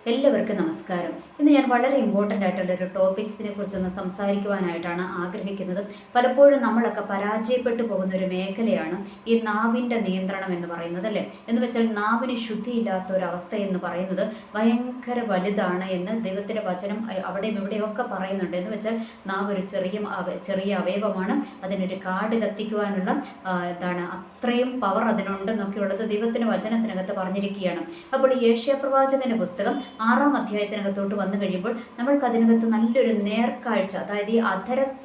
എല്ലാവർക്കും നമസ്കാരം. ഇന്ന് ഞാൻ വളരെ ഇമ്പോർട്ടൻ്റ് ആയിട്ടുള്ള ഒരു ടോപ്പിക്സിനെ കുറിച്ചൊന്ന് സംസാരിക്കുവാനായിട്ടാണ് ആഗ്രഹിക്കുന്നത്. പലപ്പോഴും നമ്മളൊക്കെ പരാജയപ്പെട്ടു പോകുന്ന ഒരു മേഖലയാണ് ഈ നാവിൻ്റെ നിയന്ത്രണം എന്ന് പറയുന്നത്, അല്ലേ? എന്ന് വെച്ചാൽ നാവിന് ശുദ്ധിയില്ലാത്ത ഒരവസ്ഥ എന്ന് പറയുന്നത് ഭയങ്കര വലുതാണ് എന്ന് ദൈവത്തിൻ്റെ വചനം അവിടെയും ഇവിടെയൊക്കെ പറയുന്നുണ്ട്. എന്ന് വെച്ചാൽ നാവ് ഒരു ചെറിയ അവയവമാണ്. അതിനൊരു കാട് കത്തിക്കുവാനുള്ള അത്രയും പവർ അതിനുണ്ടെന്നൊക്കെയുള്ളത് ദൈവത്തിൻ്റെ വചനത്തിനകത്ത് പറഞ്ഞിരിക്കുകയാണ്. അപ്പോൾ ഈ യേശയ്യാപ്രവാചകന്റെ പുസ്തകം 6-ാം അധ്യായത്തിനകത്തോട്ട് വന്നു കഴിയുമ്പോൾ നമ്മൾക്ക് അതിനകത്ത് നല്ലൊരു നേർക്കാഴ്ച, അതായത് ഈ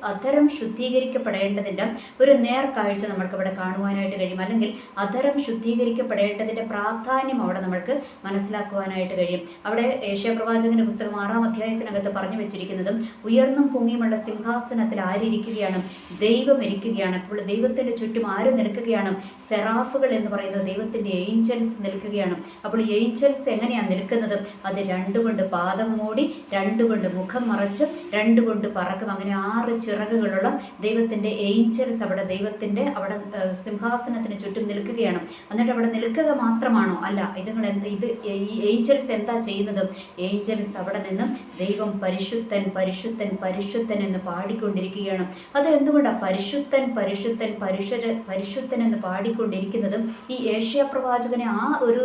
അധരം ശുദ്ധീകരിക്കപ്പെടേണ്ടതിൻ്റെ ഒരു നേർക്കാഴ്ച നമ്മൾക്ക് ഇവിടെ കാണുവാനായിട്ട് കഴിയും. അല്ലെങ്കിൽ അധരം ശുദ്ധീകരിക്കപ്പെടേണ്ടതിൻ്റെ പ്രാധാന്യം അവിടെ നമ്മൾക്ക് മനസ്സിലാക്കുവാനായിട്ട് കഴിയും. അവിടെ യേശയ്യാപ്രവാചകന്റെ പുസ്തകം 6-ാം അധ്യായത്തിനകത്ത് പറഞ്ഞു വെച്ചിരിക്കുന്നതും ഉയർന്നും പൊങ്ങിയുമുള്ള സിംഹാസനത്തിൽ ആരിയ്ക്കുകയാണ്? ദൈവം ഇരിക്കുകയാണ്. അപ്പോൾ ദൈവത്തിൻ്റെ ചുറ്റും ആര് നിൽക്കുകയാണ്? സെറാഫുകൾ എന്ന് പറയുന്നത് ദൈവത്തിൻ്റെ ഏഞ്ചൽസ് നിൽക്കുകയാണ്. അപ്പോൾ ഏഞ്ചൽസ് എങ്ങനെയാണ് നിൽക്കുന്നത്? അത് രണ്ടുകൊണ്ട് പാദം മൂടി, രണ്ടുകൊണ്ട് മുഖം മറച്ച്, രണ്ടുകൊണ്ട് പറക്കും. അങ്ങനെ 6 ചിറകുകളുള്ള ദൈവത്തിൻ്റെ ഏഞ്ചൽസ് ദൈവത്തിൻ്റെ സിംഹാസനത്തിന് ചുറ്റും നിൽക്കുകയാണ്. എന്നിട്ട് അവിടെ നിൽക്കുക മാത്രമാണോ? അല്ല. ഈ ഏഞ്ചൽസ് എന്താ ചെയ്യുന്നത്? ഏഞ്ചൽസ് അവിടെ നിന്ന് ദൈവം പരിശുദ്ധൻ പരിശുദ്ധൻ പരിശുദ്ധൻ എന്ന് പാടിക്കൊണ്ടിരിക്കുകയാണ്. അത് എന്തുകൊണ്ടാണ് പരിശുദ്ധൻ പരിശുദ്ധൻ പരിശുദ്ധൻ എന്ന് പാടിക്കൊണ്ടിരിക്കുന്നതും ഈ യേശയ്യാപ്രവാചകനെ ആ ഒരു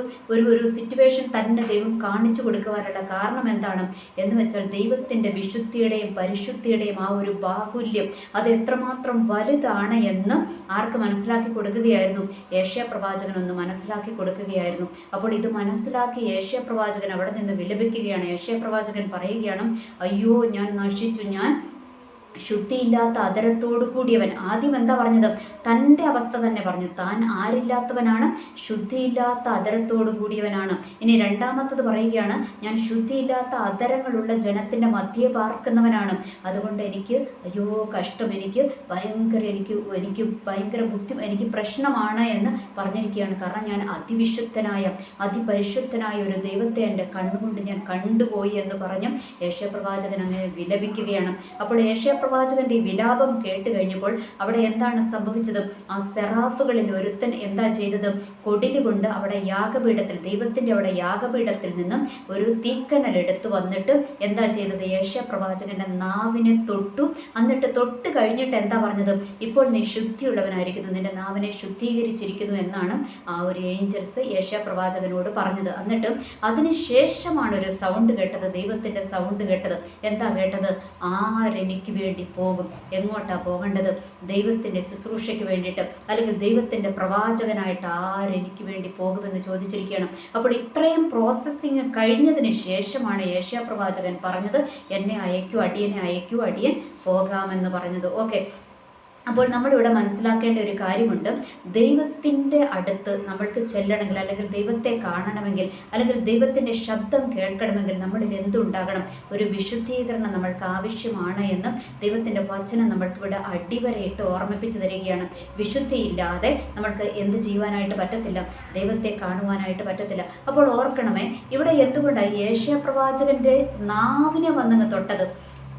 സിറ്റുവേഷൻ തന്നെ ദൈവം കാണിച്ചു കൊടുക്കുവാനുള്ള കാരണം എന്താണ് എന്ന് വെച്ചാൽ ദൈവത്തിൻ്റെ വിശുദ്ധിയുടെയും പരിശുദ്ധിയുടെയും ആ ഒരു ബാഹുല്യം അത് എത്രമാത്രം വലുതാണ് എന്ന് ആർക്ക് മനസ്സിലാക്കി കൊടുക്കുകയായിരുന്നു? യേശയ്യാപ്രവാചകൻ ഒന്ന് മനസ്സിലാക്കി കൊടുക്കുകയായിരുന്നു. അപ്പോൾ ഇത് മനസ്സിലാക്കി യേശയ്യാപ്രവാചകൻ അവിടെ നിന്ന് വിലപിക്കുകയാണ്. യേശയ്യാപ്രവാചകൻ പറയുകയാണ്, അയ്യോ ഞാൻ നശിച്ചു, ഞാൻ ശുദ്ധിയില്ലാത്ത അധരത്തോടു കൂടിയവൻ. ആദ്യം എന്താ പറഞ്ഞത്? തൻ്റെ അവസ്ഥ തന്നെ പറഞ്ഞു. താൻ ആരില്ലാത്തവനാണ്? ശുദ്ധിയില്ലാത്ത അധരത്തോടു കൂടിയവനാണ്. ഇനി രണ്ടാമത്തത് പറയുകയാണ്, ഞാൻ ശുദ്ധിയില്ലാത്ത അധരങ്ങളുള്ള ജനത്തിൻ്റെ മധ്യേ പാർക്കുന്നവനാണ്. അതുകൊണ്ട് എനിക്ക് അയ്യോ കഷ്ടം, എനിക്ക് ഭയങ്കര എനിക്ക് പ്രശ്നമാണ് എന്ന് പറഞ്ഞിരിക്കുകയാണ്. കാരണം ഞാൻ അതിവിശുദ്ധനായ അതിപരിശുദ്ധനായ ഒരു ദൈവത്തെ എൻ്റെ കണ്ണുകൊണ്ട് ഞാൻ കണ്ടുപോയി എന്ന് പറഞ്ഞ് യേശയ്യാപ്രവാചകൻ അങ്ങനെ വിലപിക്കുകയാണ്. അപ്പോൾ യേശയ്യാപ്രവാചകന്റെ ഈ വിലാപം കേട്ട് കഴിഞ്ഞപ്പോൾ അവിടെ എന്താണ് സംഭവിച്ചത്? ആ സെറാഫുകളിൽ ഒരുത്തൻ എന്താ ചെയ്തത്? കൊടിലുകൊണ്ട് അവിടെ യാഗപീഠത്തിൽ, ദൈവത്തിൻ്റെ അവിടെ യാഗപീഠത്തിൽ നിന്നും ഒരു തീക്കനൽ എടുത്തു വന്നിട്ട് എന്താ ചെയ്തത്? യേശയ്യാപ്രവാചകന്റെ നാവിനെ തൊട്ടു. എന്നിട്ട് തൊട്ട് കഴിഞ്ഞിട്ട് എന്താ പറഞ്ഞത്? ഇപ്പോൾ നീ ശുദ്ധിയുള്ളവനായിരിക്കുന്നു, നിന്റെ നാവിനെ ശുദ്ധീകരിച്ചിരിക്കുന്നു എന്നാണ് ആ ഒരു ഏഞ്ചൽസ് യേശയ്യാപ്രവാചകനോട് പറഞ്ഞത്. എന്നിട്ട് അതിനുശേഷമാണ് ഒരു സൗണ്ട് കേട്ടത്, ദൈവത്തിൻ്റെ സൗണ്ട് കേട്ടത്. എന്താ കേട്ടത്? ആരെനിക്ക് വേണ്ടി പോകും? എങ്ങോട്ടാണ് പോകേണ്ടത്? ദൈവത്തിൻ്റെ ശുശ്രൂഷയ്ക്ക് വേണ്ടിയിട്ട്, അല്ലെങ്കിൽ ദൈവത്തിൻ്റെ പ്രവാചകനായിട്ട് ആരെനിക്ക് വേണ്ടി പോകുമെന്ന് ചോദിച്ചിരിക്കുകയാണ്. അപ്പോൾ ഇത്രയും പ്രോസസ്സിങ് കഴിഞ്ഞതിന് ശേഷമാണ് യേശയ്യാപ്രവാചകൻ പറഞ്ഞത്, എന്നെ അയക്കൂ, അടിയനെ അയക്കൂ, അടിയൻ പോകാമെന്ന് പറഞ്ഞത്. ഓക്കെ. അപ്പോൾ നമ്മളിവിടെ മനസ്സിലാക്കേണ്ട ഒരു കാര്യമുണ്ട്. ദൈവത്തിൻ്റെ അടുത്ത് നമ്മൾക്ക് ചെല്ലണമെങ്കിൽ, അല്ലെങ്കിൽ ദൈവത്തെ കാണണമെങ്കിൽ, അല്ലെങ്കിൽ ദൈവത്തിൻ്റെ ശബ്ദം കേൾക്കണമെങ്കിൽ നമ്മളിൽ എന്തുണ്ടാകണം? ഒരു വിശുദ്ധീകരണം നമ്മൾക്ക് ആവശ്യമാണ് എന്ന് ദൈവത്തിൻ്റെ വചനം നമ്മൾക്കിവിടെ അടിവരയിട്ട് ഓർമ്മിപ്പിച്ചു തരികയാണ്. വിശുദ്ധിയില്ലാതെ നമ്മൾക്ക് എന്ത് ചെയ്യുവാനായിട്ട് പറ്റത്തില്ല? ദൈവത്തെ കാണുവാനായിട്ട് പറ്റത്തില്ല. അപ്പോൾ ഓർക്കണമേ, ഇവിടെ എന്തുകൊണ്ടാണ് യേശയ്യാപ്രവാചകൻ്റെ നാവിനെ വന്നങ്ങ് തൊട്ടത്?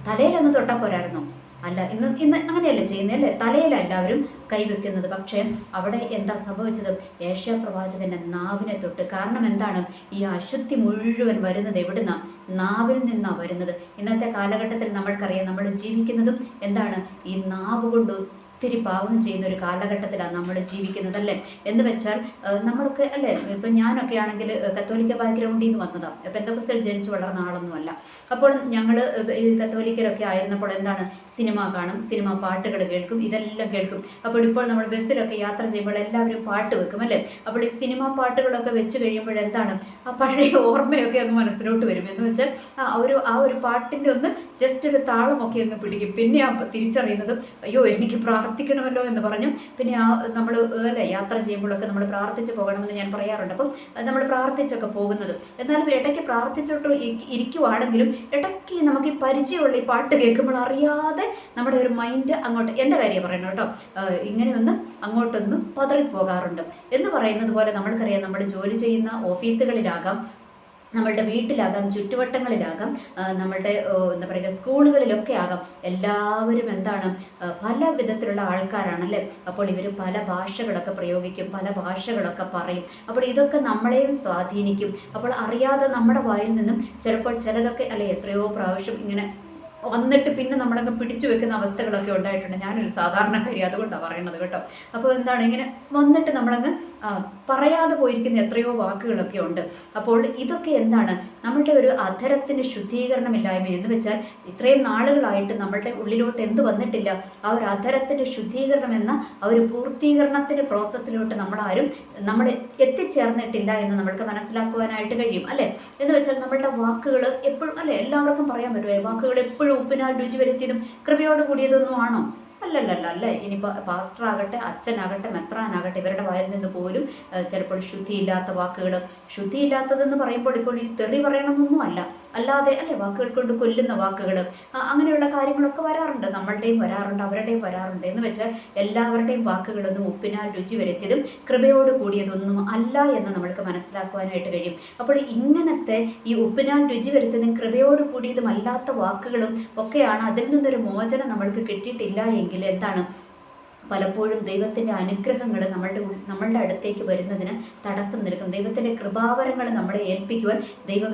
തലയിലങ്ങ് തൊട്ടാൽ പോരായിരുന്നോ? അല്ല, ഇന്ന് അങ്ങനെയല്ലേ ചെയ്യുന്നത്, അല്ലേ? തലയിൽ എല്ലാവരും കൈവെക്കുന്നത്. പക്ഷേ അവിടെ എന്താ സംഭവിച്ചത്? യേശയ്യാപ്രവാചകന്റെ നാവിനെ തൊട്ട്. കാരണം എന്താണ്? ഈ അശുദ്ധി മുഴുവൻ വരുന്നത് എവിടുന്നാണ്? നാവിൽ നിന്നാണ് വരുന്നത്. ഇന്നത്തെ കാലഘട്ടത്തിൽ നമ്മൾക്കറിയാം, നമ്മൾ ജീവിക്കുന്നതും എന്താണ്? ഈ നാവ് കൊണ്ട് ഒത്തിരി പാവം ചെയ്യുന്ന ഒരു കാലഘട്ടത്തിലാണ് നമ്മൾ ജീവിക്കുന്നത്, അല്ലേ? എന്ന് വെച്ചാൽ നമ്മളൊക്കെ, അല്ലേ, ഇപ്പം ഞാനൊക്കെ ആണെങ്കിൽ കത്തോലിക്ക ബാക്ക്ഗ്രൗണ്ടിൽ നിന്ന് വന്നതാണ്. പെന്തക്കോസ്തിൽ ജനിച്ച് വളർന്ന ആളൊന്നുമല്ല. അപ്പോൾ ഞങ്ങൾ ഈ കത്തോലിക്കരൊക്കെ ആയിരുന്നപ്പോൾ എന്താണ്? സിനിമ കാണും, സിനിമ പാട്ടുകൾ കേൾക്കും, ഇതെല്ലാം കേൾക്കും. അപ്പോൾ ഇപ്പോൾ നമ്മൾ ബസ്സിലൊക്കെ യാത്ര ചെയ്യുമ്പോൾ എല്ലാവരും പാട്ട് വെക്കും, അല്ലേ? അപ്പോൾ ഈ സിനിമ പാട്ടുകളൊക്കെ വെച്ച് കഴിയുമ്പോൾ എന്താണ്? ആ പഴയ ഓർമ്മയൊക്കെ അങ്ങ് മനസ്സിലോട്ട് വരും. എന്ന് വെച്ചാൽ ആ ഒരു പാട്ടിൻ്റെ ഒന്ന് ജസ്റ്റ് ഒരു താളമൊക്കെ അങ്ങ് പിടിക്കും. പിന്നെ തിരിച്ചറിയുന്നത്, അയ്യോ എനിക്ക് പ്രാർത്ഥിക്കണമല്ലോ എന്ന് പറഞ്ഞു. പിന്നെ നമ്മൾ അല്ലേ യാത്ര ചെയ്യുമ്പോഴൊക്കെ നമ്മൾ പ്രാർത്ഥിച്ച് പോകണമെന്ന് ഞാൻ പറയാറുണ്ട്. അപ്പം നമ്മൾ പ്രാർത്ഥിച്ചൊക്കെ പോകുന്നത്. എന്നാലും ഇടയ്ക്ക് പ്രാർത്ഥിച്ചോട്ട് ഇരിക്കുവാണെങ്കിലും ഇടയ്ക്ക് നമുക്ക് ഈ പരിചയമുള്ള ഈ പാട്ട് കേൾക്കുമ്പോൾ അറിയാതെ നമ്മുടെ ഒരു മൈൻഡ് അങ്ങോട്ട്, എൻ്റെ കാര്യം പറയണം കേട്ടോ, ഇങ്ങനെ ഒന്ന് അങ്ങോട്ടൊന്ന് പതറിപ്പോകാറുണ്ട്. എന്ന് പറയുന്നത് പോലെ നമ്മൾക്കറിയാം, നമ്മൾ ജോലി ചെയ്യുന്ന ഓഫീസുകളിലാകാം, നമ്മളുടെ വീട്ടിലാകാം, ചുറ്റുവട്ടങ്ങളിലാകാം, നമ്മളുടെ എന്താ പറയുക സ്കൂളുകളിലൊക്കെ ആകാം. എല്ലാവരും എന്താണ് പല വിധത്തിലുള്ള ആൾക്കാരാണല്ലേ. അപ്പോൾ ഇവർ പല ഭാഷകളൊക്കെ പ്രയോഗിക്കും, പല ഭാഷകളൊക്കെ പറയും. അപ്പോൾ ഇതൊക്കെ നമ്മളെയും സ്വാധീനിക്കും. അപ്പോൾ അറിയാതെ നമ്മുടെ വായിൽ നിന്നും ചിലപ്പോൾ ചിലതൊക്കെ അല്ലെ എത്രയോ പ്രാവശ്യം ഇങ്ങനെ വന്നിട്ട് പിന്നെ നമ്മളങ്ങ് പിടിച്ചു വെക്കുന്ന അവസ്ഥകളൊക്കെ ഉണ്ടായിട്ടുണ്ട്. ഞാനൊരു സാധാരണക്കാരി, അതുകൊണ്ടാണ് പറയുന്നത് കേട്ടോ. അപ്പോൾ എന്താണ് ഇങ്ങനെ വന്നിട്ട് നമ്മളങ്ങ് പറയാതെ പോയിരിക്കുന്ന എത്രയോ വാക്കുകളൊക്കെ ഉണ്ട്. അപ്പോൾ ഇതൊക്കെ എന്താണ് നമ്മളുടെ ഒരു അധരത്തിന് ശുദ്ധീകരണമില്ലായ്മ എന്ന് വെച്ചാൽ ഇത്രയും നാളുകളായിട്ട് നമ്മളുടെ ഉള്ളിലോട്ട് എന്ത് വന്നിട്ടില്ല, ആ ഒരു അധരത്തിൻ്റെ ശുദ്ധീകരണം എന്ന ആ ഒരു പൂർത്തീകരണത്തിൻ്റെ പ്രോസസ്സിലോട്ട് നമ്മൾ എത്തിച്ചേർന്നിട്ടില്ല എന്ന് നമ്മൾക്ക് മനസ്സിലാക്കുവാനായിട്ട് കഴിയും അല്ലേ. എന്ന് വെച്ചാൽ നമ്മളുടെ വാക്കുകൾ എപ്പോഴും അല്ലേ എല്ലാവർക്കും പറയാൻ പറ്റുമോ വാക്കുകൾ എപ്പോഴും ഉപ്പിനാൽ രുചി വരുത്തിയതും കൃപയോട് കൂടിയതൊന്നും ആണോ? അല്ലേ. ഇനിയിപ്പോൾ പാസ്റ്ററാകട്ടെ, അച്ഛനാകട്ടെ, മെത്രാനാകട്ടെ, ഇവരുടെ വായിൽ നിന്ന് പോലും ചിലപ്പോൾ ശുദ്ധിയില്ലാത്ത വാക്കുകൾ, ശുദ്ധിയില്ലാത്തതെന്ന് പറയുമ്പോൾ ഇപ്പോൾ ഈ തെറി പറയണമെന്നൊന്നും അല്ലാതെ അല്ലേ വാക്കുകൾ കൊണ്ട് കൊല്ലുന്ന വാക്കുകൾ, അങ്ങനെയുള്ള കാര്യങ്ങളൊക്കെ വരാറുണ്ട്. നമ്മളുടെയും വരാറുണ്ട്, അവരുടെയും വരാറുണ്ട്. എന്ന് വെച്ചാൽ എല്ലാവരുടെയും വാക്കുകളൊന്നും ഉപ്പിനാൽ രുചി വരുത്തിയതും കൃപയോട് കൂടിയതൊന്നും അല്ല എന്ന് നമ്മൾക്ക് മനസ്സിലാക്കുവാനായിട്ട് കഴിയും. അപ്പോൾ ഇങ്ങനത്തെ ഈ ഉപ്പിനാൽ രുചി വരുത്തിയതും കൃപയോട് കൂടിയതും അല്ലാത്ത വാക്കുകളും ഒക്കെയാണ് അതിൽ നിന്നൊരു മോചനം നമ്മൾക്ക് കിട്ടിയിട്ടില്ല എങ്കിൽ എന്താണ് പലപ്പോഴും ദൈവത്തിൻ്റെ അനുഗ്രഹങ്ങൾ നമ്മളുടെ അടുത്തേക്ക് വരുന്നതിന് തടസ്സം നിൽക്കും. ദൈവത്തിൻ്റെ കൃപാവരങ്ങൾ നമ്മളെ ഏൽപ്പിക്കുവാൻ ദൈവം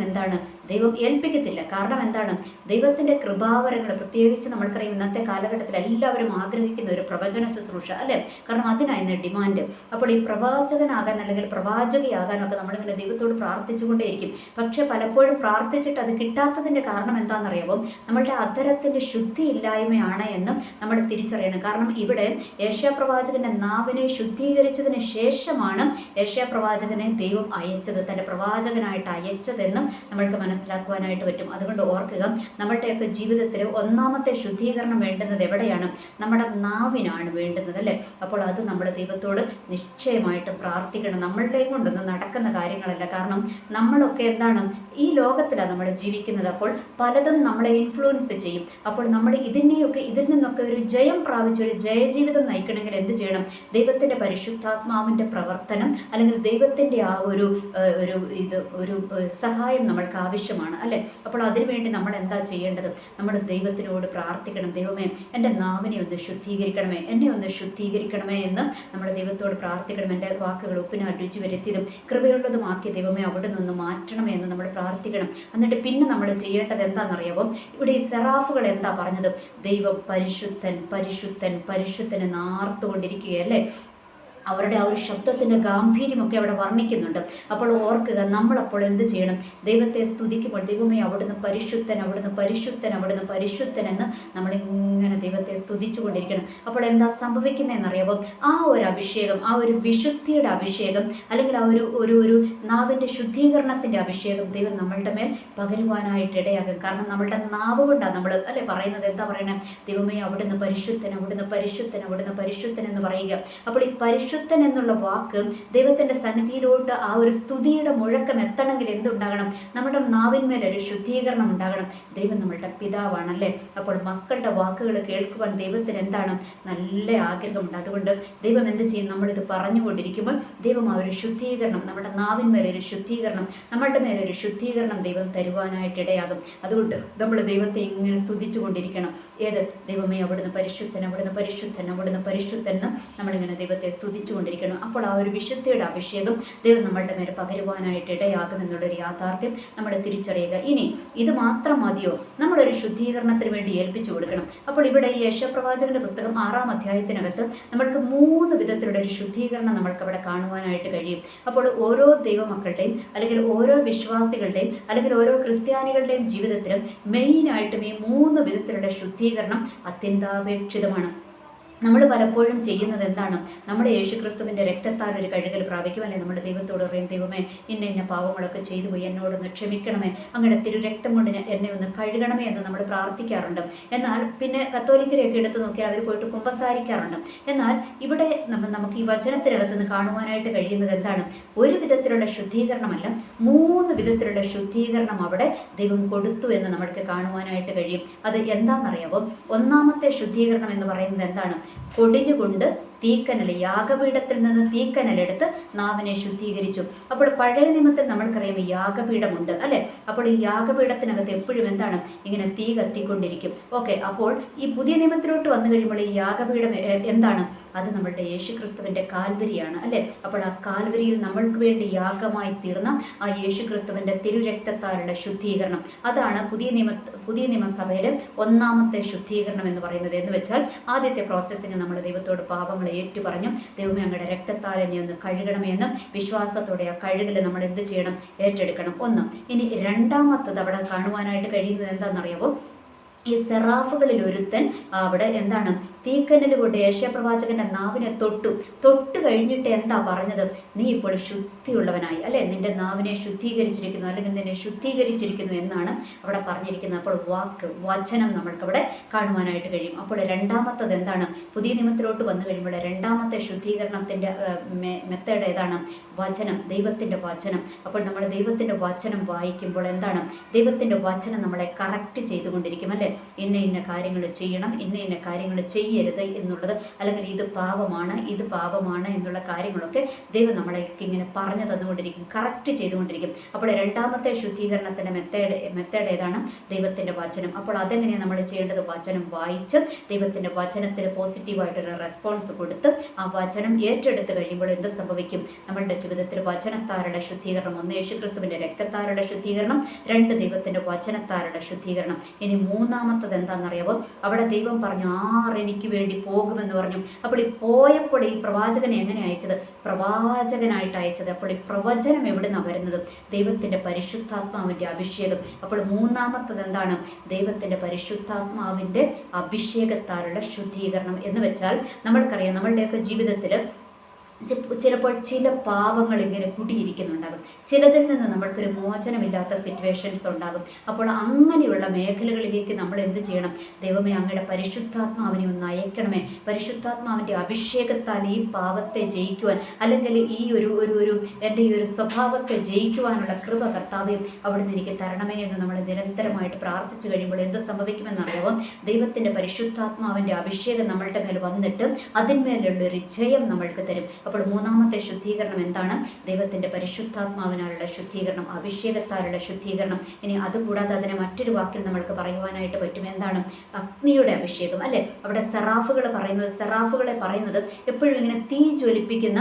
ഏൽപ്പിക്കത്തില്ല. കാരണം എന്താണ് ദൈവത്തിൻ്റെ കൃപാവരങ്ങൾ പ്രത്യേകിച്ച് നമ്മൾക്കറിയാം ഇന്നത്തെ കാലഘട്ടത്തിൽ എല്ലാവരും ആഗ്രഹിക്കുന്ന ഒരു പ്രവചന ശുശ്രൂഷ അല്ലേ. കാരണം അതിനായിരുന്നു ഡിമാൻഡ്. അപ്പോൾ ഈ പ്രവാചകനാകാൻ അല്ലെങ്കിൽ പ്രവാചകയാകാനൊക്കെ നമ്മളിങ്ങനെ ദൈവത്തോട് പ്രാർത്ഥിച്ചുകൊണ്ടേയിരിക്കും. പക്ഷെ പലപ്പോഴും പ്രാർത്ഥിച്ചിട്ട് അത് കിട്ടാത്തതിൻ്റെ കാരണം എന്താണെന്നറിയാമോ, നമ്മളുടെ അധരത്തിൻ്റെ ശുദ്ധിയില്ലായ്മയാണ് എന്നും നമ്മൾ തിരിച്ചറിയണം. കാരണം ഇവിടെ യേശയ്യാപ്രവാചകന്റെ നാവിനെ ശുദ്ധീകരിച്ചതിന് ശേഷമാണ് യേശയ്യാപ്രവാചകനെ ദൈവം അയച്ചത്, തൻ്റെ പ്രവാചകനായിട്ട് അയച്ചതെന്നും നമ്മൾക്ക് മനസ്സിലാക്കുവാനായിട്ട് പറ്റും. അതുകൊണ്ട് ഓർക്കുക, നമ്മളുടെയൊക്കെ ജീവിതത്തിൽ ഒന്നാമത്തെ ശുദ്ധീകരണം വേണ്ടുന്നത് എവിടെയാണ്? നമ്മുടെ നാവിനാണ് വേണ്ടുന്നത് അല്ലേ. അപ്പോൾ അത് നമ്മൾ ദൈവത്തോട് നിശ്ചയമായിട്ടും പ്രാർത്ഥിക്കണം. നമ്മളുടെയും കൊണ്ടൊന്നും നടക്കുന്ന കാര്യങ്ങളല്ല. കാരണം നമ്മളൊക്കെ എന്താണ് ഈ ലോകത്തിലാണ് നമ്മൾ ജീവിക്കുന്നത്. അപ്പോൾ പലതും നമ്മളെ ഇൻഫ്ലുവൻസ് ചെയ്യും. അപ്പോൾ നമ്മൾ ഇതിൽ നിന്നൊക്കെ ഒരു ജയം പ്രാപിച്ച ഒരു ജയജീവിതം നയിക്കണമെങ്കിൽ എന്ത് ചെയ്യണം? ദൈവത്തിൻ്റെ പരിശുദ്ധാത്മാവിൻ്റെ പ്രവർത്തനം അല്ലെങ്കിൽ ദൈവത്തിൻ്റെ ആ ഒരു സഹായം നമ്മൾക്ക് ആവശ്യമാണ് അല്ലേ. അപ്പോൾ അതിനുവേണ്ടി നമ്മൾ എന്താ ചെയ്യേണ്ടത്? നമ്മൾ ദൈവത്തിനോട് പ്രാർത്ഥിക്കണം. ദൈവമേ, എൻ്റെ നാവിനെ ഒന്ന് ശുദ്ധീകരിക്കണമേ, എന്നെ ഒന്ന് ശുദ്ധീകരിക്കണമേ എന്ന് നമ്മൾ ദൈവത്തോട് പ്രാർത്ഥിക്കണം. എൻ്റെ വാക്കുകൾ ഉപ്പിനാൽ രുചി വരുത്തിയതും കൃപയുള്ളതുമാക്കി ദൈവമേ അവിടെ നിന്ന് മാറ്റണമേ എന്ന് നമ്മൾ പ്രാർത്ഥിക്കണം. എന്നിട്ട് പിന്നെ നമ്മൾ ചെയ്യേണ്ടത് എന്താണെന്നറിയാമോ? ഇവിടെ ഈ സെറാഫുകൾ എന്താ പറഞ്ഞത്? ദൈവം പരിശുദ്ധൻ പരിശുദ്ധൻ പരിശുദ്ധൻ എന്ന് ആർത്തുകൊണ്ടിരിക്കുകയല്ലേ. അവരുടെ ആ ഒരു ശബ്ദത്തിൻ്റെ ഗാംഭീര്യമൊക്കെ അവിടെ വർണ്ണിക്കുന്നുണ്ട്. അപ്പോൾ ഓർക്കുക, നമ്മളപ്പോൾ എന്ത് ചെയ്യണം? ദൈവത്തെ സ്തുതിക്കുമ്പോൾ ദൈവമേ അവിടുന്ന് പരിശുദ്ധൻ, അവിടുന്ന് പരിശുദ്ധൻ, അവിടുന്ന് പരിശുദ്ധൻ എന്ന് നമ്മളിങ്ങനെ ദൈവത്തെ സ്തുതിച്ചു കൊണ്ടിരിക്കണം. അപ്പോൾ എന്താ സംഭവിക്കുന്നതെന്നറിയാമോ? ആ ഒരു അഭിഷേകം, ആ ഒരു വിശുദ്ധിയുടെ അഭിഷേകം അല്ലെങ്കിൽ ആ ഒരു നാവിൻ്റെ ശുദ്ധീകരണത്തിൻ്റെ അഭിഷേകം ദൈവം നമ്മളുടെ മേൽ പകരുവാനായിട്ട് ഇടയാകും. കാരണം നമ്മളുടെ നാവ് കൊണ്ടാണ് നമ്മൾ അല്ലേ പറയുന്നത്. എന്താ പറയണേ? ദൈവമേ അവിടുന്ന് പരിശുദ്ധൻ, അവിടുന്ന് പരിശുദ്ധൻ, അവിടുന്ന് പരിശുദ്ധൻ എന്ന് പറയുക. അപ്പോൾ ഈ പരിശുദ്ധൻ എന്നുള്ള വാക്ക് ദൈവത്തിൻ്റെ സന്നിധിയിലോട്ട് ആ ഒരു സ്തുതിയുടെ മുഴക്കം എത്തണമെങ്കിൽ എന്തുണ്ടാകണം? നമ്മുടെ നാവിന്മേൽ ഒരു ശുദ്ധീകരണം ഉണ്ടാകണം. ദൈവം നമ്മളുടെ പിതാവാണല്ലേ. അപ്പോൾ മക്കളുടെ വാക്കുകൾ കേൾക്കുവാൻ ദൈവത്തിന് എന്താണ്? നല്ല ആഗ്രഹമുണ്ട്. അതുകൊണ്ട് ദൈവം എന്ത് ചെയ്യും? നമ്മളിത് പറഞ്ഞുകൊണ്ടിരിക്കുമ്പോൾ ദൈവം ആ ഒരു ശുദ്ധീകരണം, നമ്മുടെ നാവിന്മേലൊരു ശുദ്ധീകരണം, നമ്മളുടെ മേലൊരു ശുദ്ധീകരണം ദൈവം തരുവാനായിട്ട് ഇടയാകും. അതുകൊണ്ട് നമ്മൾ ദൈവത്തെ ഇങ്ങനെ സ്തുതിച്ചു കൊണ്ടിരിക്കണം. ഏത്? ദൈവമേ അവിടുന്ന് പരിശുദ്ധൻ, അവിടുന്ന് പരിശുദ്ധൻ, അവിടുന്ന് പരിശുദ്ധൻ എന്ന് നമ്മളിങ്ങനെ ദൈവത്തെ സ്തുതിച്ചു കൊണ്ടിരിക്കണം. അപ്പോൾ ആ ഒരു വിശുദ്ധിയുടെ അഭിഷേകം ദൈവം നമ്മളുടെ മേലെ പകരുവാനായിട്ട് ഇടയാകുമെന്നുള്ളൊരു യാഥാർത്ഥ്യം നമ്മൾ തിരിച്ചറിയുക. ഇനി ഇത് മാത്രം മതിയോ? നമ്മളൊരു ശുദ്ധീകരണത്തിന് വേണ്ടി ഏൽപ്പിച്ചു കൊടുക്കണം. അപ്പോൾ ഇവിടെ ഈ യേശയ്യാപ്രവാചകന്റെ പുസ്തകം 6-ാം അധ്യായത്തിനകത്ത് നമ്മൾക്ക് 3 വിധത്തിലുള്ള ഒരു ശുദ്ധീകരണം നമ്മൾക്ക് അവിടെ കാണുവാനായിട്ട് കഴിയും. അപ്പോൾ ഓരോ ദൈവമക്കളുടെയും അല്ലെങ്കിൽ ഓരോ വിശ്വാസികളുടെയും അല്ലെങ്കിൽ ഓരോ ക്രിസ്ത്യാനികളുടെയും ജീവിതത്തിലും മെയിനായിട്ടും ഈ 3 വിധത്തിലുള്ള ശുദ്ധീകരണം അത്യന്താപേക്ഷിതമാണ്. നമ്മൾ പലപ്പോഴും ചെയ്യുന്നത് എന്താണ്? നമ്മുടെ യേശുക്രിസ്തുവിൻ്റെ രക്തത്താൽ ഒരു കഴുകൽ പ്രാപിക്കും അല്ലെ. നമ്മുടെ ദൈവത്തോട് പറയും, ദൈവമേ ഇന്ന പാവങ്ങളൊക്കെ ചെയ്തു പോയി, എന്നോടൊന്ന് ക്ഷമിക്കണമേ, അങ്ങയുടെ തിരുരക്തം കൊണ്ട് എന്നെ ഒന്ന് കഴുകണമേ എന്ന് നമ്മൾ പ്രാർത്ഥിക്കാറുണ്ട്. എന്നാൽ പിന്നെ കത്തോലിക്കരെയൊക്കെ എടുത്തു നോക്കിയാൽ അവർ പോയിട്ട് കുമ്പസാരിക്കാറുണ്ട്. എന്നാൽ ഇവിടെ നമുക്ക് ഈ വചനത്തിനകത്ത് നിന്ന് കാണുവാനായിട്ട് കഴിയുന്നത് എന്താണ്? ഒരു വിധത്തിലുള്ള ശുദ്ധീകരണമല്ല, 3 വിധത്തിലുള്ള ശുദ്ധീകരണം അവിടെ ദൈവം കൊടുത്തു എന്ന് നമ്മൾക്ക് കാണുവാനായിട്ട് കഴിയും. അത് എന്താണെന്നറിയാമോ? ഒന്നാമത്തെ ശുദ്ധീകരണം എന്ന് പറയുന്നത് എന്താണ്? പൊടിഞ്ഞുകൊണ്ട് തീക്കനൽ, യാഗപീഠത്തിൽ നിന്ന് തീക്കനലെടുത്ത് നാവിനെ ശുദ്ധീകരിച്ചു. അപ്പോൾ പഴയ നിയമത്തിൽ നമ്മൾക്കറിയാം യാഗപീഠമുണ്ട് അല്ലെ. അപ്പോൾ ഈ യാഗപീഠത്തിനകത്ത് എപ്പോഴും എന്താണ്, ഇങ്ങനെ തീ കത്തിക്കൊണ്ടിരിക്കും. ഓക്കെ, അപ്പോൾ ഈ പുതിയ നിയമത്തിലോട്ട് വന്നു കഴിയുമ്പോൾ ഈ യാഗപീഠം എന്താണ്? അത് നമ്മളുടെ യേശുക്രിസ്തുവിൻ്റെ കാൽവരിയാണ് അല്ലെ. അപ്പോൾ ആ കാൽവരിയിൽ നമ്മൾക്ക് വേണ്ടി യാഗമായി തീർന്ന ആ യേശുക്രിസ്തുവിൻ്റെ തിരുരക്തത്താലുള്ള ശുദ്ധീകരണം, അതാണ് പുതിയ നിയമസഭയിലെ ഒന്നാമത്തെ ശുദ്ധീകരണം എന്ന് പറയുന്നത്. എന്ന് വെച്ചാൽ ആദ്യത്തെ പ്രോസസ്സിങ് നമ്മൾ ദൈവത്തോട് പാപങ്ങൾ ഏറ്റുപറഞ്ഞു, ദൈവമേ അങ്ങയുടെ രക്തത്താൽ എന്നെ ഒന്ന് കഴുകണമേ എന്നും വിശ്വാസത്തോടെ ആ കഴുകൽ നമ്മൾ എന്ത് ചെയ്യണം? ഏറ്റെടുക്കണം. ഒന്ന്. ഇനി രണ്ടാമത്തത് അവിടെ കാണുവാനായിട്ട് കഴിയുന്നത് എന്താണെന്നറിയാമോ? ഈ സെറാഫുകളിൽ ഒരുത്തൻ അവിടെ എന്താണ്, തീക്കനൽ കൊണ്ട് യേശയ്യാപ്രവാചകന്റെ നാവിനെ തൊട്ട് കഴിഞ്ഞിട്ട് എന്താ പറഞ്ഞത്? നീ ഇപ്പോൾ ശുദ്ധിയുള്ളവനായി അല്ലെ, നിന്റെ നാവിനെ ശുദ്ധീകരിച്ചിരിക്കുന്നു, അല്ലെങ്കിൽ നിന്നെ ശുദ്ധീകരിച്ചിരിക്കുന്നു എന്നാണ് അവിടെ പറഞ്ഞിരിക്കുന്നത്. അപ്പോൾ വചനം നമ്മൾക്കവിടെ കാണുവാനായിട്ട് കഴിയും. അപ്പോൾ രണ്ടാമത്തത് എന്താണ്? പുതിയ നിയമത്തിലോട്ട് വന്നു കഴിയുമ്പോൾ രണ്ടാമത്തെ ശുദ്ധീകരണത്തിൻ്റെ മെത്തേഡ് ഏതാണ്? വചനം, ദൈവത്തിൻ്റെ വചനം. അപ്പോൾ നമ്മൾ ദൈവത്തിൻ്റെ വചനം വായിക്കുമ്പോൾ എന്താണ്? ദൈവത്തിൻ്റെ വചനം നമ്മളെ കറക്റ്റ് ചെയ്തുകൊണ്ടിരിക്കും അല്ലേ. ഇന്ന കാര്യങ്ങൾ ചെയ്യണം, ഇന്ന കാര്യങ്ങൾ ചെയ്യരുത് എന്നുള്ളത്, അല്ലെങ്കിൽ ഇത് പാപമാണ് എന്നുള്ള കാര്യങ്ങളൊക്കെ ദൈവം നമ്മളെ ഇങ്ങനെ പറഞ്ഞു തന്നുകൊണ്ടിരിക്കും, കറക്റ്റ് ചെയ്തുകൊണ്ടിരിക്കും. അപ്പോൾ രണ്ടാമത്തെ ശുദ്ധീകരണത്തിൻ്റെ മെത്തേഡ് ഏതാണ്? ദൈവത്തിൻ്റെ വചനം. അപ്പോൾ അതെങ്ങനെയാണ് നമ്മൾ ചെയ്യേണ്ടത്? വചനം വായിച്ച് ദൈവത്തിൻ്റെ വചനത്തിന് പോസിറ്റീവായിട്ടൊരു റെസ്പോൺസ് കൊടുത്ത് ആ വചനം ഏറ്റെടുത്ത് കഴിയുമ്പോൾ എന്ത് സംഭവിക്കും? നമ്മളുടെ ജീവിതത്തിൽ വചനത്താരുടെ ശുദ്ധീകരണം, ഒന്ന് യേശുക്രിസ്തുവിൻ്റെ രക്തത്താരുടെ ശുദ്ധീകരണം, രണ്ട് ദൈവത്തിൻ്റെ വചനത്താരുടെ ശുദ്ധീകരണം. ഇനി മൂന്നാമത്തത് എന്താണെന്നറിയാമോ? അവിടെ ദൈവം പറഞ്ഞു 6 എനിക്ക് വേണ്ടി പോകുമെന്ന് പറഞ്ഞു. അപ്പോൾ ഈ പോയപ്പോൾ ഈ പ്രവാചകനെ എങ്ങനെ അയച്ചത്? പ്രവാചകനായിട്ട് അയച്ചത്. അപ്പോൾ ഈ പ്രവചനം എവിടെ നിന്നാണ് വരുന്നത്? ദൈവത്തിൻ്റെ പരിശുദ്ധാത്മാവിൻ്റെ അഭിഷേകം. അപ്പോൾ മൂന്നാമത്തത് എന്താണ്? ദൈവത്തിൻ്റെ പരിശുദ്ധാത്മാവിൻ്റെ അഭിഷേകത്താലുള്ള ശുദ്ധീകരണം. എന്ന് വെച്ചാൽ നമ്മൾക്കറിയാം നമ്മളുടെയൊക്കെ ജീവിതത്തിൽ ചിലപ്പോൾ ചില പാപങ്ങൾ ഇങ്ങനെ കുടിയിരിക്കുന്നുണ്ടാകും, ചിലതിൽ നിന്ന് നമ്മൾക്കൊരു മോചനമില്ലാത്ത സിറ്റുവേഷൻസ് ഉണ്ടാകും. അപ്പോൾ അങ്ങനെയുള്ള മേഖലകളിലേക്ക് നമ്മൾ എന്ത് ചെയ്യണം? ദൈവമേ അങ്ങയുടെ പരിശുദ്ധാത്മാവിനെ ഒന്ന് അയക്കണമേ, പരിശുദ്ധാത്മാവിൻ്റെ അഭിഷേകത്താൽ ഈ പാപത്തെ ജയിക്കുവാൻ, അല്ലെങ്കിൽ ഈ ഒരു എൻ്റെ ഈ ഒരു സ്വഭാവത്തെ ജയിക്കുവാനുള്ള കൃപ കർത്താവേ അവിടുന്ന് എനിക്ക് തരണമേ എന്ന് നമ്മൾ നിരന്തരമായിട്ട് പ്രാർത്ഥിച്ചു കഴിയുമ്പോൾ എന്ത് സംഭവിക്കുമെന്നറിയാമോ? ദൈവത്തിൻ്റെ പരിശുദ്ധാത്മാവിൻ്റെ അഭിഷേകം നമ്മളുടെ മേൽ വന്നിട്ട് അതിന്മേലുള്ളൊരു ജയം നമ്മൾക്ക് തരും. അപ്പോൾ മൂന്നാമത്തെ ശുദ്ധീകരണം എന്താണ്? ദൈവത്തിൻ്റെ പരിശുദ്ധാത്മാവിനാലുള്ള ശുദ്ധീകരണം, അഭിഷേകത്താലുള്ള ശുദ്ധീകരണം. ഇനി അതുകൂടാതെ അതിനെ മറ്റൊരു വാക്കിൽ നമ്മൾക്ക് പറയുവാനായിട്ട് പറ്റും. എന്താണ്? അഗ്നിയുടെ അഭിഷേകം അല്ലേ. അവിടെ സെറാഫുകളെ പറയുന്നത് എപ്പോഴും ഇങ്ങനെ തീ ജ്വലിപ്പിക്കുന്ന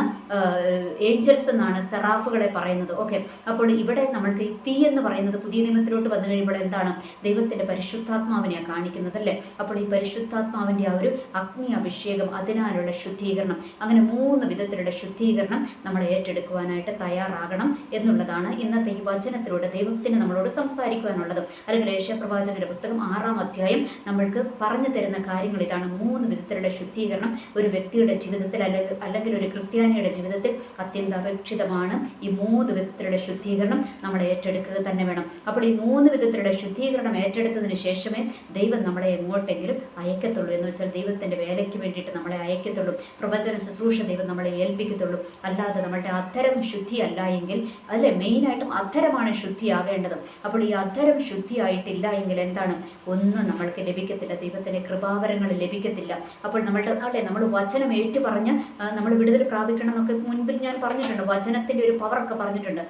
ഏഞ്ചൽസ് എന്നാണ് സെറാഫുകളെ പറയുന്നത്. ഓക്കെ, അപ്പോൾ ഇവിടെ നമ്മൾക്ക് ഈ തീ എന്ന് പറയുന്നത് പുതിയ നിയമത്തിലോട്ട് വന്നു കഴിയുമ്പോൾ എന്താണ്? ദൈവത്തിൻ്റെ പരിശുദ്ധാത്മാവിനെയാണ് കാണിക്കുന്നത് അല്ലേ. അപ്പോൾ ഈ പരിശുദ്ധാത്മാവിൻ്റെ ആ ഒരു അഗ്നി അഭിഷേകം, അതിനാലുള്ള ശുദ്ധീകരണം, അങ്ങനെ 3 വിധത്തിലുള്ള ശുദ്ധീകരണം നമ്മൾ ഏറ്റെടുക്കുവാനായിട്ട് തയ്യാറാകണം എന്നുള്ളതാണ് ഇന്നത്തെ ഈ വചനത്തിലൂടെ ദൈവത്തിന് നമ്മളോട് സംസാരിക്കുവാനുള്ളത്. അല്ലെങ്കിൽ യേശയ്യാപ്രവാചകന്റെ പുസ്തകം 6-ാം അധ്യായം നമ്മൾക്ക് പറഞ്ഞു തരുന്ന കാര്യങ്ങൾ ഇതാണ്. 3 വിധത്തിലുള്ള ശുദ്ധീകരണം ഒരു വ്യക്തിയുടെ ജീവിതത്തിൽ അല്ലെങ്കിൽ ഒരു ക്രിസ്ത്യാനിയുടെ ജീവിതത്തിൽ അത്യന്താപേക്ഷിതമാണ്. ഈ 3 വിധത്തിലുള്ള ശുദ്ധീകരണം നമ്മൾ ഏറ്റെടുക്കുക തന്നെ വേണം. അപ്പോൾ ഈ 3 വിധത്തിലുള്ള ശുദ്ധീകരണം ഏറ്റെടുത്തതിന് ശേഷമേ ദൈവം നമ്മളെ എങ്ങോട്ടെങ്കിലും അയക്കത്തുള്ളൂ. എന്ന് വെച്ചാൽ ദൈവത്തിൻ്റെ വേലയ്ക്ക് വേണ്ടിയിട്ട് നമ്മളെ അയക്കത്തുള്ളൂ, പ്രവചന ശുശ്രൂഷ ദൈവം നമ്മളെ ഏൽപ്പിക്കത്തുള്ളൂ. അല്ലാതെ നമ്മളുടെ അധരം ശുദ്ധിയല്ല എങ്കിൽ, അല്ലെ, മെയിനായിട്ടും അധരമാണ് ശുദ്ധിയാകേണ്ടത്. അപ്പോൾ ഈ അധരം ശുദ്ധിയായിട്ടില്ല എങ്കിൽ എന്താണ്? ഒന്നും നമ്മൾക്ക് ലഭിക്കത്തില്ല, ദൈവത്തിൻ്റെ കൃപാവരങ്ങൾ ലഭിക്കത്തില്ല. അപ്പോൾ നമ്മൾ വചനം ഏറ്റുപറഞ്ഞ് നമ്മൾ വിടുതൽ പ്രാപിക്കണം എന്നൊക്കെ മുൻപിൽ ഞാൻ പറഞ്ഞിട്ടുണ്ട്, വചനത്തിൻ്റെ ഒരു പവറൊക്കെ പറഞ്ഞിട്ടുണ്ട്.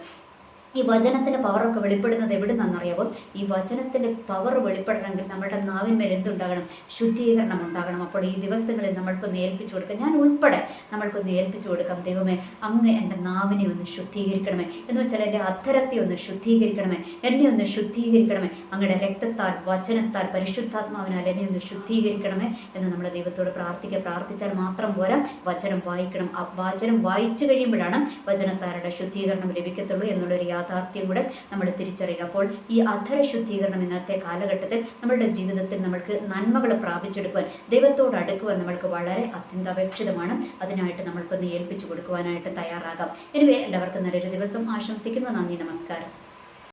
ഈ വചനത്തിൻ്റെ പവറൊക്കെ വെളിപ്പെടുന്നത് എവിടെ നിന്നറിയാമോ? ഈ വചനത്തിൻ്റെ പവർ വെളിപ്പെടണമെങ്കിൽ നമ്മുടെ നാവിന്മേൽ എന്തുണ്ടാകണം? ശുദ്ധീകരണം ഉണ്ടാകണം. അപ്പോൾ ഈ ദിവസങ്ങളിൽ നമ്മൾക്കൊന്ന് ഏൽപ്പിച്ചു കൊടുക്കാം, ഞാൻ ഉൾപ്പെടെ നമ്മൾക്കൊന്ന് ഏൽപ്പിച്ചു കൊടുക്കാം. ദൈവമേ അങ്ങ് എൻ്റെ നാവിനെ ഒന്ന് ശുദ്ധീകരിക്കണമേ, എന്ന് വെച്ചാൽ എൻ്റെ അധരത്തെ ഒന്ന് ശുദ്ധീകരിക്കണമേ, എന്നെ ഒന്ന് ശുദ്ധീകരിക്കണമേ, അങ്ങയുടെ രക്തത്താൽ, വചനത്താൽ, പരിശുദ്ധാത്മാവിനാൽ എന്നെ ഒന്ന് ശുദ്ധീകരിക്കണമേ എന്ന് നമ്മൾ ദൈവത്തോട് പ്രാർത്ഥിച്ചാൽ മാത്രം പോരാ, വചനം വായിക്കണം. ആ വചനം വായിച്ചു കഴിയുമ്പോഴാണ് വചനത്താരുടെ ശുദ്ധീകരണം ലഭിക്കത്തുള്ളൂ എന്നുള്ളൊരു യാഥാർത്ഥ്യം കൂടെ നമ്മൾ തിരിച്ചറിയുക. അപ്പോൾ ഈ അധര ശുദ്ധീകരണം ഇന്നത്തെ കാലഘട്ടത്തിൽ നമ്മളുടെ ജീവിതത്തിൽ നമ്മൾക്ക് നന്മകൾ പ്രാപിച്ചെടുക്കുവാൻ, ദൈവത്തോട് അടുക്കുവാൻ നമ്മൾക്ക് വളരെ അത്യന്താപേക്ഷിതമാണ്. അതിനായിട്ട് നമ്മൾക്കൊന്ന് ഏൽപ്പിച്ചു കൊടുക്കുവാനായിട്ട് തയ്യാറാകാം. എനിവേ എല്ലാവർക്കും നല്ലൊരു ദിവസം ആശംസിക്കുന്നു. നന്ദി, നമസ്കാരം.